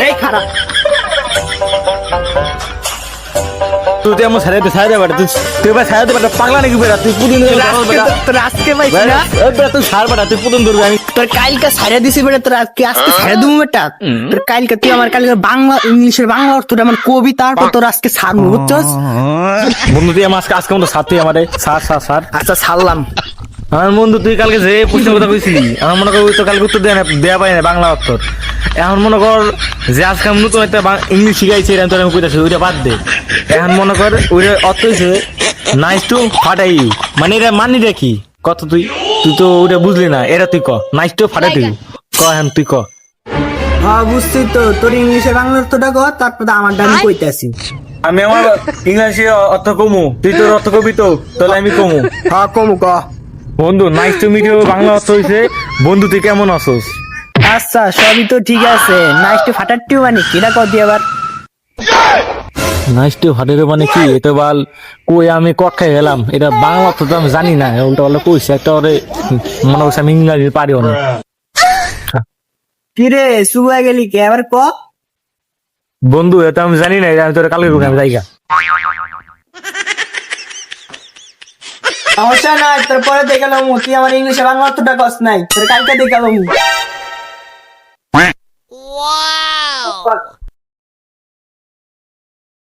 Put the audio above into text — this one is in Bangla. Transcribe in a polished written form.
এই খারাপ তুই এমন ছাড়াইতে ছাড়াই বেটা তুই এবার ছাড়াইতে বেটা পাগলা নাকি বেটা তুই পুদিন তোর আজকে পাইছি না তুই ছাড় বেটা তুই পুদিন ধরবি আমি তোর কালকে ছাড়া দিছি বেটা তোর আজকে ছাড়া দেবো বেটা তোর কালকে তুই আমার কালকে বাংলা ইংলিশের বাংলা অর্থটা আমার কবিতা তারপর তোর আজকে ছাড়বো বুঝছস বন্ধু তুই আমার আজকে মতো ছাড় তুই আমারে ছাড় আচ্ছা ছাড়লাম আমার বন্ধু তুই কালকে যে প্রশ্নের কথা কইছিলি আমার মনে কর ওই তো কালকে উত্তর দেয়া পাই না বাংলা উত্তর এখন মনে কর যে আজকে আমি নতুন একটা ইংলিশ শিখাইছি এটা তোর আমি কইতাছি ওইটা বাদ দে এখন মনে কর ওইটা অর্থ হইছে নাইস টু ফাটাই ইউ মানে এটা মানিটা কি কত তুই তুই তো ওইটা বুঝলি না এটা তুই ক নাইস টু ফাটাই তুই ক এখন তুই ক হ্যাঁ বুঝছি তো তোর ইংলিশের বাংলা অর্থটা কর তারপর আমারটা আমি কইতাছি আমি আমার ইংলিশে অর্থ কমু তুই তোর অর্থ কবি তো তাহলে আমি কমু হ্যাঁ কমু ক বন্ধু nice to meet you Bangla অর্থ হইছে বন্ধু তুই কেমন আছোস আচ্ছা সবই তো ঠিক আছে নাইস টু ফাটারটিও মানে কিরা কর দিয়ে আবার নাইস টু ফাটাই মানে কি এটা বল কই আমি কক্ষায় গেলাম এটা বাংলা অর্থ তো আমি জানি না উল্টা বলে কইছে একটা ওরে মনে করছে আমি ইংরাজি পারিও না কিরে শুয়ে গেলি কে আবার ক বন্ধু এটা আমি জানি না এটা আমি তোর কালকে ঢুকে আমি জায়গা সমস্যা নাই তোর পরে দেখালাম তুই আমার ইংলিশে বাংলা অর্থটা কস নাই তোর কালকে দেখালাম